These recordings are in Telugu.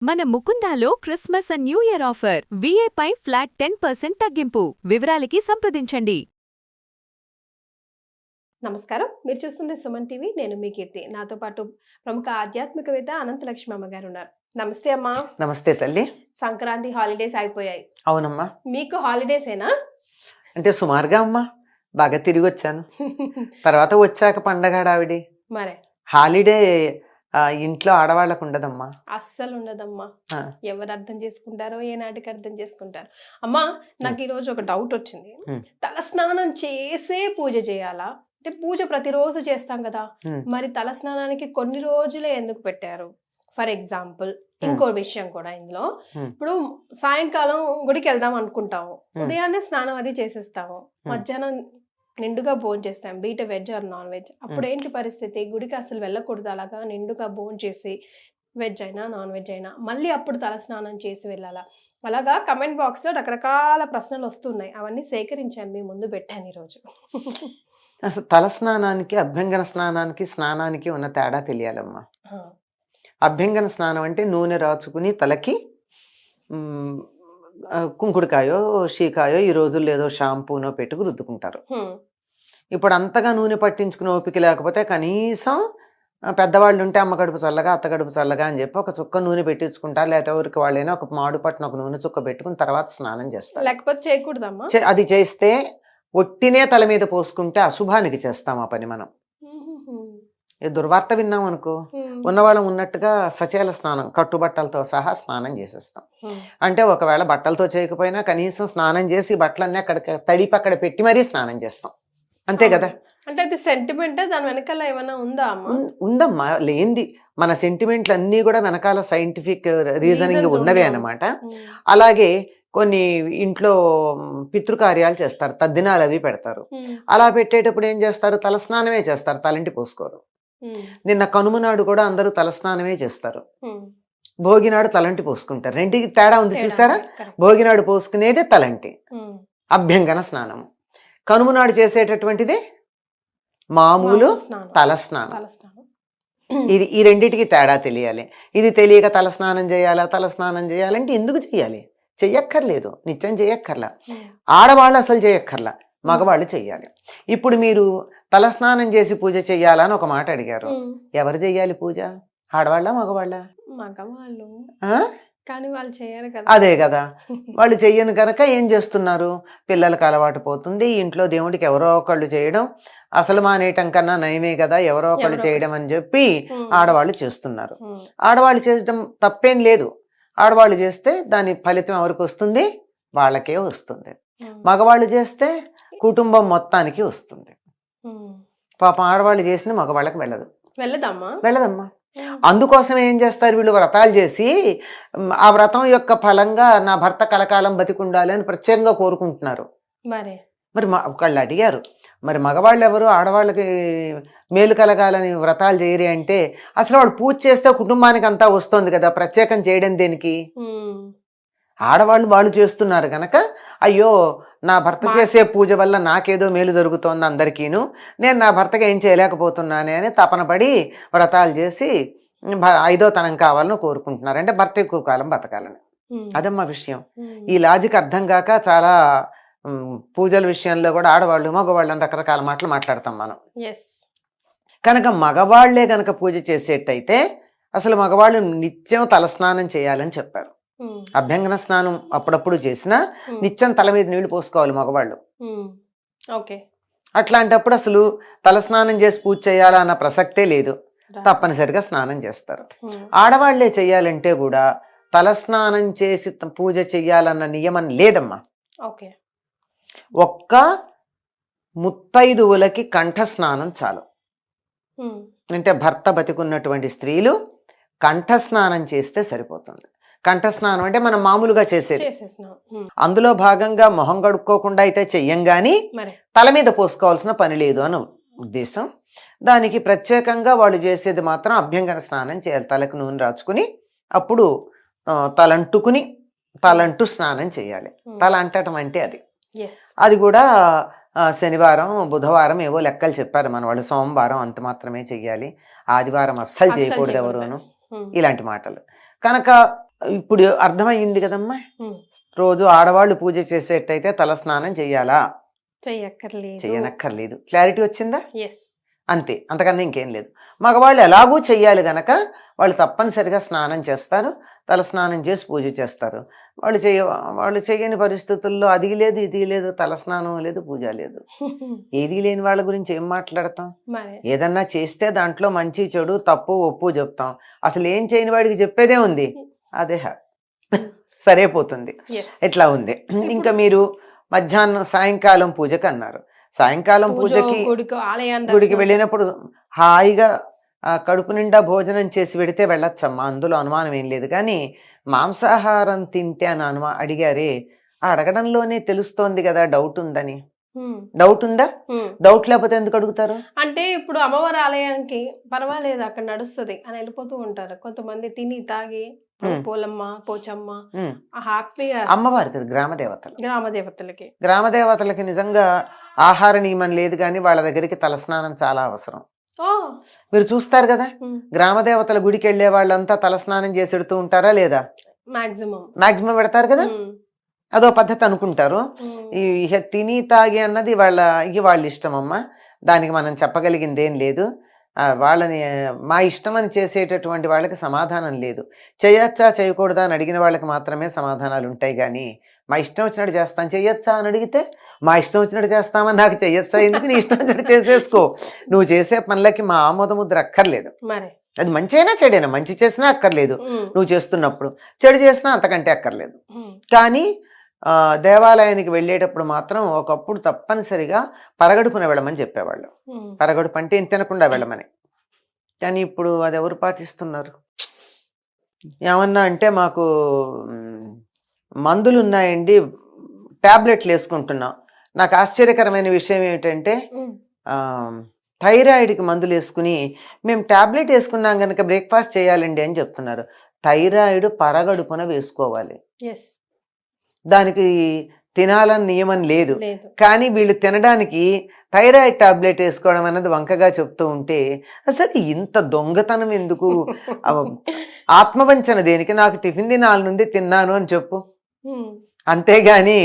మన ముకుందాలో Christmas and New Year offer విఏపై ఫ్లాట్ 10% తగ్గింపు. వివరాలకి సంప్రదించండి. నమస్కారం, మీరు చూస్తుంది సుమన్ టీవీ. నేను మీ కీర్తి. నాతో పాటు ప్రముఖ ఆధ్యాత్మికవేత్త అనంతలక్ష్మి అమ్మగారు ఉన్నారు. నమస్తే అమ్మా. నమస్తే తల్లి. సంక్రాంతి హాలిడేస్ అయిపోయాయి. అవునమ్మా. మీకు హాలిడేసేనా? అంటే సుమారుగా అమ్మా, బాగా తిరిగి వచ్చాను. తర్వాత వచ్చాక పండగ హడావిడి. మరే హాలిడే ఇంట్లో ఆడవాళ్ళకు ఉండదమ్మా, అస్సలు ఉండదమ్మా. ఎవరు అర్థం చేసుకుంటారో ఏనాటికి అర్థం చేసుకుంటారు. అమ్మా, నాకు ఈరోజు ఒక డౌట్ వచ్చింది. తల స్నానం చేసే పూజ చేయాలా? అంటే పూజ ప్రతిరోజు చేస్తాం కదా, మరి తల స్నానానికి కొన్ని రోజులే ఎందుకు పెట్టారు? ఫర్ ఎగ్జాంపుల్ ఇంకో విషయం కూడా ఇందులో, ఇప్పుడు సాయంకాలం గుడికి వెళ్దాం అనుకుంటాము, ఉదయాన్నే స్నానం అది చేసేస్తాము, మధ్యాహ్నం నిండుగా భోజనం చేస్తాం, బీట వెజ్ ఆర్ నాన్ వెజ్. అప్పుడు ఏంటి పరిస్థితి? గుడికి అసలు వెళ్ళకూడదు. అలాగా నిండుగా భోజనం చేసి వెజ్ అయినా నాన్ వెజ్ అయినా మళ్ళీ అప్పుడు తలస్నానం చేసి వెళ్ళాలా? అలాగా కమెంట్ బాక్స్లో రకరకాల ప్రశ్నలు వస్తున్నాయి. అవన్నీ సేకరించాను, మీ ముందు పెట్టాను ఈరోజు. అసలు తలస్నానానికి అభ్యంగన స్నానానికి ఉన్న తేడా తెలియాలమ్మా. అభ్యంగన స్నానం అంటే నూనె రాచుకుని తలకి కుంకుడుకాయో షీకాయో ఈ రోజుల్లో ఏదో షాంపూనో పెట్టుకు రుద్దుకుంటారు. ఇప్పుడు అంతగా నూనె పట్టించుకునే ఓపిక లేకపోతే కనీసం పెద్దవాళ్ళు ఉంటే అమ్మ కడుపు చల్లగా అత్త కడుపు చల్లగా అని చెప్పి ఒక చుక్క నూనె పెట్టించుకుంటారు. లేకపోతే ఎవరికి వాళ్ళైనా ఒక మాడు పట్టిన ఒక నూనె చుక్క పెట్టుకుని తర్వాత స్నానం చేస్తారు. లేకపోతే చేయకూడదమ్మా. అది చేస్తే ఒట్టినే తల మీద పోసుకుంటే అశుభానికి చేస్తాం ఆ పని. మనం దుర్వార్త విన్నాం అనుకో, ఉన్నవాళ్ళం ఉన్నట్టుగా సచేల స్నానం కట్టుబట్టలతో సహా స్నానం చేసేస్తాం. అంటే ఒకవేళ బట్టలతో చేయకపోయినా కనీసం స్నానం చేసి బట్టలన్నీ అక్కడ తడిపి అక్కడ పెట్టి మరీ స్నానం చేస్తాం, అంతే కదా. అంటే అది సెంటిమెంట్, దాని వెనకాల ఏమైనా ఉందా? ఉందమ్మా, లేనిది మన సెంటిమెంట్లు అన్నీ కూడా వెనకాల సైంటిఫిక్ రీజనింగ్ ఉన్నవే అన్నమాట. అలాగే కొన్ని ఇంట్లో పితృకార్యాలు చేస్తారు, తద్దినాలు అవి పెడతారు. అలా పెట్టేటప్పుడు ఏం చేస్తారు? తలస్నానమే చేస్తారు, తలంటి పోసుకోరు. నిన్న కనుమ నాడు కూడా అందరూ తలస్నానమే చేస్తారు, భోగినాడు తలంటి పోసుకుంటారు. రెండుకి తేడా ఉంది చూసారా? భోగినాడు పోసుకునేదే తలంటి, అభ్యంగన స్నానము. కనుమ నాడు చేసేటటువంటిది మామూలు తలస్నానం. ఈ రెండిటికి తేడా తెలియాలి. ఇది తెలియక తలస్నానం చేయాలంటే ఎందుకు చేయాలి? చెయ్యక్కర్లేదు, నిత్యం చేయక్కర్లా. ఆడవాళ్ళు అసలు చేయక్కర్లా, మగవాళ్ళు చెయ్యాలి. ఇప్పుడు మీరు తలస్నానం చేసి పూజ చెయ్యాలని ఒక మాట అడిగారు. ఎవరు చెయ్యాలి పూజ? ఆడవాళ్ళ మగవాళ్ళ? మగవాళ్ళు. కానీ వాళ్ళు చేయరు కదా. అదే కదా, వాళ్ళు చెయ్యను కనుక ఏం చేస్తున్నారు? పిల్లలకు అలవాటు పోతుంది, ఇంట్లో దేవుడికి ఎవరో ఒకళ్ళు చేయడం అసలు మానేయటం కన్నా నయమే కదా, ఎవరో ఒకళ్ళు చేయడం అని చెప్పి ఆడవాళ్ళు చేస్తున్నారు. ఆడవాళ్ళు చేయడం తప్పేం లేదు. ఆడవాళ్ళు చేస్తే దాని ఫలితం ఎవరికి వస్తుంది? వాళ్ళకే వస్తుంది. మగవాళ్ళు చేస్తే కుటుంబం మొత్తానికి వస్తుంది. పాపం ఆడవాళ్ళు చేసింది మగవాళ్ళకి వెళ్ళదమ్మా. అందుకోసం ఏం చేస్తారు వీళ్ళు? వ్రతాలు చేసి ఆ వ్రతం యొక్క ఫలంగా నా భర్త కలకాలం బతికుండాలి అని ప్రత్యేకంగా కోరుకుంటున్నారు. మరి ఒకళ్ళు అడిగారు, మరి మగవాళ్ళు ఎవరు ఆడవాళ్ళకి మేలు కలగాలని వ్రతాలు చేయరు అంటే, అసలు వాళ్ళు పూజ చేస్తే కుటుంబానికి అంతా వస్తుంది కదా, ప్రత్యేకం చేయడం దేనికి? ఆడవాళ్ళు చేస్తున్నారు గనక అయ్యో నా భర్త చేసే పూజ వల్ల నాకేదో మేలు జరుగుతోంది అందరికీను, నేను నా భర్తగా ఏం చేయలేకపోతున్నానే అని తపన పడి వ్రతాలు చేసి 5వ తనం కావాలని కోరుకుంటున్నారు. అంటే భర్త ఎక్కువ కాలం బతకాలని. అదమ్మా విషయం. ఈ లాజిక్ అర్థం కాక చాలా పూజల విషయంలో కూడా ఆడవాళ్ళు మగవాళ్ళు అని రకరకాల మాటలు మాట్లాడతాం మనం. కనుక మగవాళ్లే గనక పూజ చేసేటైతే అసలు మగవాళ్ళు నిత్యం తలస్నానం చేయాలని చెప్పారు. అభ్యంగన స్నానం అప్పుడప్పుడు చేసినా నిత్యం తల మీద నీళ్లు పోసుకోవాలి మగవాళ్ళు. అట్లాంటప్పుడు అసలు తలస్నానం చేసి పూజ చేయాలా అన్న ప్రసక్తే లేదు, తప్పనిసరిగా స్నానం చేస్తారు. ఆడవాళ్లే చెయ్యాలంటే కూడా తలస్నానం చేసి పూజ చెయ్యాలన్న నియమం లేదమ్మా. ఒక్క ముత్తైదువులకి కంఠస్నానం చాలు. అంటే భర్త బతికున్నటువంటి స్త్రీలు కంఠస్నానం చేస్తే సరిపోతుంది. కంఠస్నానం అంటే మనం మామూలుగా చేసేది. అందులో భాగంగా మొహం కడుక్కోకుండా అయితే చెయ్యం గాని తల మీద పోసుకోవాల్సిన పని లేదు అని ఉద్దేశం. దానికి ప్రత్యేకంగా వాళ్ళు చేసేది మాత్రం అభ్యంగన స్నానం చేయాలి. తలకు నూనె రాచుకుని అప్పుడు తలంటూ స్నానం చేయాలి. తల అంటటం అంటే అది కూడా శనివారం బుధవారం ఏవో లెక్కలు చెప్పారు మన వాళ్ళు. సోమవారం అంత మాత్రమే చెయ్యాలి, ఆదివారం అస్సలు చేయకూడదు ఎవరును, ఇలాంటి మాటలు. కనుక ఇప్పుడు అర్థమయ్యింది కదమ్మా. ఉమ్. రోజు ఆడవాళ్ళు పూజ చేసేటైతే తల స్నానం చెయ్యాలా? చెయ్యక్కర్లేదు. చెయ్యనక్కర్లేదు. క్లారిటీ వచ్చిందా? ఎస్. అంతే, అంతకన్నా ఇంకేం లేదు. మగవాళ్ళు ఎలాగూ చెయ్యాలి గనక వాళ్ళు తప్పనిసరిగా స్నానం చేస్తారు, తల స్నానం చేసి పూజ చేస్తారు. వాళ్ళు చేయని పరిస్థితుల్లో అది లేదు ఇది లేదు, తల స్నానం లేదు, పూజ లేదు. ఏది లేని వాళ్ళ గురించి ఏం మాట్లాడతాం? మరి ఏదన్నా చేస్తే దాంట్లో మంచి చెడు తప్పు ఒప్పు చెప్తాం. అసలు ఏం చేయని వాడికి చెప్పేదే ఉంది, అదే సరైపోతుంది. ఎస్. ఎట్లా ఉంది. ఇంకా మీరు మధ్యాహ్నం సాయంకాలం పూజకి అన్నారు. సాయంకాలం పూజ పూజకి గుడికి ఆలయాన్ని గుడికి దర్శనం. వెళ్ళినప్పుడు హాయిగా కడుపు నిండా భోజనం చేసి పెడితే వెళ్ళొచ్చమ్మా, అందులో అనుమానం ఏం లేదు. కానీ మాంసాహారం తింటే అని అడిగారే, ఆ అడగడంలోనే తెలుస్తోంది కదా డౌట్ ఉందని. ఉమ్. డౌట్ ఉందా? ఉమ్. డౌట్ లేకపోతే ఎందుకు అడుగుతారు? అంటే ఇప్పుడు అమ్మవారి ఆలయానికి పర్వాలేదు అక్కడ నడుస్తుంది అని వెళ్ళిపోతూ ఉంటారు కొంతమంది, తిని తాగి పోలమ్మ పోచమ్మ ఉమ్. హ్యాపీగా. అమ్మవారికి అది గ్రామ దేవతలు. గ్రామ దేవతలకి గ్రామ దేవతలకి నిజంగా ఆహార నియమం లేదు, కానీ వాళ్ళ దగ్గరికి తలస్నానం చాలా అవసరం. ఓ. మీరు చూస్తారు కదా, ఉమ్. గ్రామ దేవతల గుడికి వెళ్ళే వాళ్ళంతా తలస్నానం చేసి పెడుతూ ఉంటారా లేదా? మాక్సిమం. మాక్సిమం పెడతారు కదా, అదో పద్ధతి అనుకుంటారు. ఈ తిని తాగి అన్నది వాళ్ళ ఇష్టం అమ్మ, దానికి మనం చెప్పగలిగింది ఏం లేదు. వాళ్ళని మా ఇష్టం అని చేసేటటువంటి వాళ్ళకి సమాధానం లేదు. చేయొచ్చా చేయకూడదా అని అడిగిన వాళ్ళకి మాత్రమే సమాధానాలు ఉంటాయి. కానీ మా ఇష్టం వచ్చినట్టు చేస్తాను, చెయ్యొచ్చా అని అడిగితే మా ఇష్టం వచ్చినట్టు చేస్తామని నాకు చెయ్యొచ్చా ఎందుకు, నీ ఇష్టం వచ్చినట్టు చేసేసుకో. నువ్వు చేసే పనులకి మా ఆమోద ముద్ర అక్కర్లేదు. అది మంచి అయినా చెడైనా, మంచి చేసినా అక్కర్లేదు నువ్వు చేస్తున్నప్పుడు, చెడు చేసినా అంతకంటే అక్కర్లేదు. కానీ దేవాలయానికి వెళ్ళేటప్పుడు మాత్రం ఒకప్పుడు తప్పనిసరిగా పరగడుపున వెళ్ళమని చెప్పేవాళ్ళు. పరగడుపు అంటే ఏం తినకుండా వెళ్ళమని. కానీ ఇప్పుడు అది ఎవరు పాటిస్తున్నారు? ఏమన్నా అంటే మాకు మందులు ఉన్నాయండి, ట్యాబ్లెట్లు వేసుకుంటున్నాం. నాకు ఆశ్చర్యకరమైన విషయం ఏమిటంటే థైరాయిడ్కి మందులు వేసుకుని మేము ట్యాబ్లెట్ వేసుకున్నాం కనుక బ్రేక్ఫాస్ట్ చేయాలండి అని చెప్తున్నారు. థైరాయిడ్ పరగడుపున వేసుకోవాలి, దానికి తినాలని నియమం లేదు. కానీ వీళ్ళు తినడానికి థైరాయిడ్ టాబ్లెట్ వేసుకోవడం అన్నది వంకగా చెప్తూ ఉంటే అసలు ఇంత దొంగతనం ఎందుకు? ఆత్మవంచన దేనికి? నాకు టిఫిన్ తినాలి నుండి తిన్నాను అని చెప్పు, అంతేగాని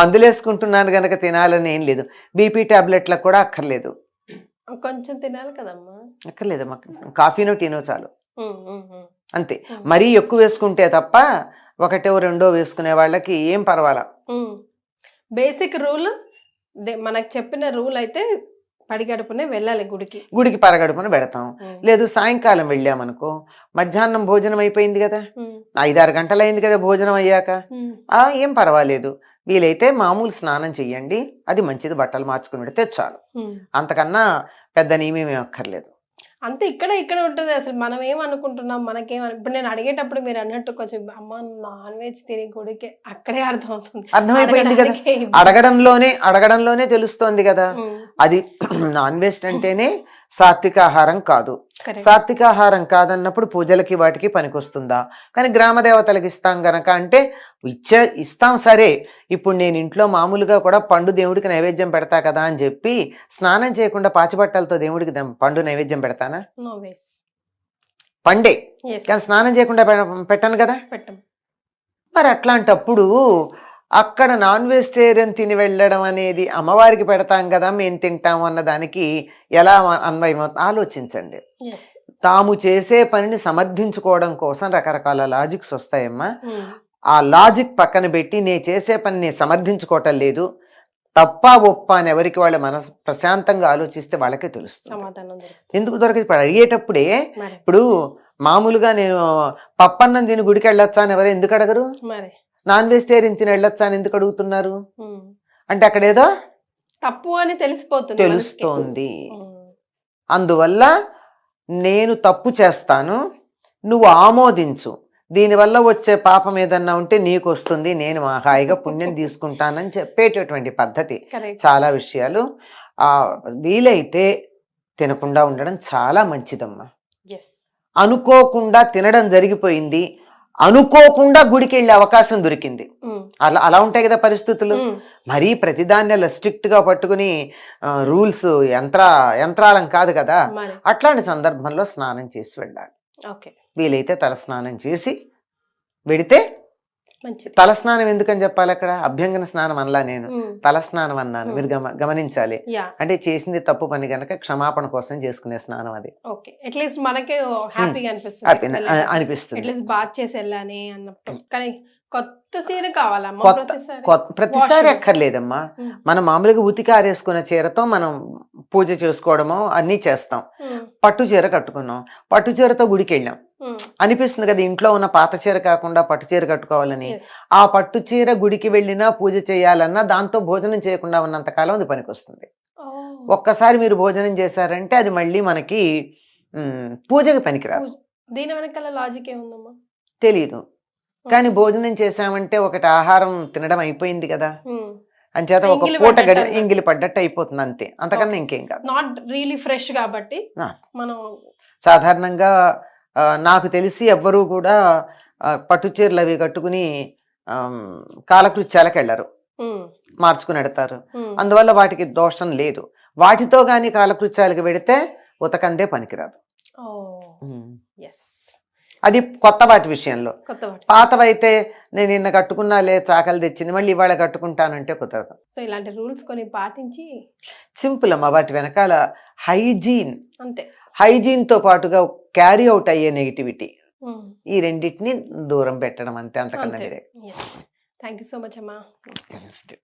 మందులు వేసుకుంటున్నాను గనక తినాలని ఏం లేదు. బీపీ టాబ్లెట్లకు కూడా అక్కర్లేదు, కొంచెం తినాలి కదమ్మా. అక్కర్లేదు, కాఫీనో టీనో చాలు, అంతే. మరీ ఎక్కువ వేసుకుంటే తప్ప ఒకటో రెండో వేసుకునే వాళ్ళకి ఏం పర్వాలా. బేసిక్ రూల్ మనకు చెప్పిన రూల్ అయితే పడిగడుపునే వెళ్ళాలి గుడికి పరగడుపున పెడతాం. లేదు సాయంకాలం వెళ్ళామనుకో, మధ్యాహ్నం భోజనం అయిపోయింది కదా, 5-6 గంటలు అయింది కదా భోజనం అయ్యాక, ఏం పర్వాలేదు. వీలైతే మామూలు స్నానం చెయ్యండి, అది మంచిది, బట్టలు మార్చుకుని పెడితే చాలు. అంతకన్నా పెద్ద నియమేమీ అక్కర్లేదు. అంతే. ఇక్కడ ఉంటుంది. అసలు మనం ఏమనుకుంటున్నాం, ఇప్పుడు నేను అడిగేటప్పుడు మీరు అన్నట్టు కొంచెం అమ్మ నాన్ వెజ్ తిని గుడికి, అక్కడే అర్థమైపోయింది కదా, అడగడంలోనే తెలుస్తోంది కదా. అది నాన్ వెజ్ అంటేనే సాత్విక ఆహారం కాదు. సాత్విక ఆహారం కాదన్నప్పుడు పూజలకి వాటికి పనికొస్తుందా? కానీ గ్రామ దేవతలకు ఇస్తాం గనక అంటే ఇస్తాం సరే. ఇప్పుడు నేను ఇంట్లో మామూలుగా కూడా పండు దేవుడికి నైవేద్యం పెడతా కదా అని చెప్పి స్నానం చేయకుండా పాచిబట్టలతో దేవుడికి పండు నైవేద్యం పెడతానా? పండే, కానీ స్నానం చేయకుండా పెట్టను కదా. మరి అట్లాంటప్పుడు అక్కడ నాన్ వెజిటేరియన్ తిని వెళ్ళడం అనేది అమ్మవారికి పెడతాం కదా మేము తింటాము అన్న దానికి ఎలా అన్వయం ఆలోచించండి. తాము చేసే పనిని సమర్థించుకోవడం కోసం రకరకాల లాజిక్స్ వస్తాయమ్మా. ఆ లాజిక్ పక్కన పెట్టి నేను చేసే పని నేను సమర్థించుకోవటం లేదు, తప్ప ఒప్ప అని ఎవరికి వాళ్ళ మనసు ప్రశాంతంగా ఆలోచిస్తే వాళ్ళకే తెలుస్తుంది. ఎందుకు దొరకదు? ఇప్పుడు అడిగేటప్పుడే, ఇప్పుడు మామూలుగా నేను పప్పన్నం తిని గుడికి వెళ్ళొచ్చా అని ఎవరు ఎందుకు అడగరు? నాన్ వెజిటేరియన్ తిని వెళ్ళొచ్చా అని ఎందుకు అడుగుతున్నారు? అంటే అక్కడ ఏదో తప్పు అని తెలుస్తోంది. అందువల్ల నేను తప్పు చేస్తాను, నువ్వు ఆమోదించు, దీనివల్ల వచ్చే పాపం ఏదన్నా ఉంటే నీకు వస్తుంది, నేను హాయిగా పుణ్యం తీసుకుంటానని చెప్పేటటువంటి పద్ధతి. చాలా విషయాలు వీలైతే తినకుండా ఉండడం చాలా మంచిదమ్మా. అనుకోకుండా తినడం జరిగిపోయింది, అనుకోకుండా గుడికి వెళ్ళే అవకాశం దొరికింది, అలా ఉంటాయి కదా పరిస్థితులు. మరీ ప్రతిదాన్ని అలా స్ట్రిక్ట్ గా పట్టుకుని రూల్స్ యంత్రాలం కాదు కదా. అట్లాంటి సందర్భంలో స్నానం చేసి వెళ్ళాలి. వీలైతే తల స్నానం చేసి వెడితే మంచిది. తలస్నానం ఎందుకని చెప్పాలి అక్కడ? అభ్యంగన స్నానం అనలా నేను, ఉమ్, తలస్నానం అన్నాను. మీరు గమనించాలి. యా, అంటే చేసింది తప్పు పని గనక క్షమాపణ కోసం చేసుకునే స్నానం అది. ఓకే. అట్లీస్ట్ మనకే హ్యాపీగా అనిపిస్తుంది అనిపిస్తుంది. అట్లీస్ట్ బాత్ చేసి వెళ్ళాని అన్నట్టు. కానీ కొత్త చీర కావాలమ్మా ప్రతిసారి? ప్రతిసారి Washing. అక్కర్లేదమ్మా. ఉమ్, మనం మామూలుగా ఉతికారేసుకున్న చీరతో మనం పూజ చేసుకోవడము అన్నీ చేస్తాం. ఉమ్, పట్టు చీర కట్టుకున్నాం, పట్టు చీరతో గుడికి వెళ్ళాం, ఉమ్, అనిపిస్తుంది కదా ఇంట్లో ఉన్న పాత చీర కాకుండా పట్టు చీర కట్టుకోవాలని. yes. ఆ పట్టు చీర గుడికి వెళ్ళినా పూజ చేయాలన్నా దాంతో భోజనం చేయకుండా ఉన్నంత కాలం అది పనికొస్తుంది. Oh. ఒక్కసారి మీరు భోజనం చేశారంటే అది మళ్ళీ మనకి పూజకి పనికిరాదు. దీని వెనకాల లాజిక్ ఏముందమ్మా? తెలియదు, కానీ భోజనం చేశామంటే ఒకటి ఆహారం తినడం అయిపోయింది కదా, ఉమ్, అంచేత ఒక ఎంగిలి పూట పడ్డట్టు అన్నమాట. ఎంగిలి పడ్డట్టు అయిపోతుంది అంతే, అంతకన్నా ఇంకేం కాదు. నాట్ రియలీ ఫ్రెష్ కాబట్టి ఆ. మనం సాధారణంగా నాకు తెలిసి ఎవ్వరూ కూడా పట్టు చీరలు అవి కట్టుకుని కాలకృత్యాలకు వెళ్ళరు, ఉమ్, మార్చుకుని ఎడతారు. ఉమ్, అందువల్ల వాటికి దోషం లేదు. వాటితో గాని కాలకృత్యాలకు పెడితే ఉతకందే పనికిరాదు. ఎస్, అది కొత్త వాటి విషయంలో. కొత్త వాటి. పాతవైతే నేను నిన్న కట్టుకున్నాలే చాకలి తెచ్చింది మళ్ళీ ఇవాళ కట్టుకుంటానంటే కుదరదు. సో ఇలాంటి రూల్స్ కొన్ని పాటించి సింపుల్ అమ్మా. వాటి వెనకాల హైజీన్, అంతే. హైజీన్తో పాటుగా క్యారీ అవుట్ అయ్యే నెగిటివిటీ, ఉమ్, ఈ రెండింటిని దూరం పెట్టడం అంతే, అంతకన్నా అంతే. వేరే. Yes, thank you so much అమ్మా. నమస్తే.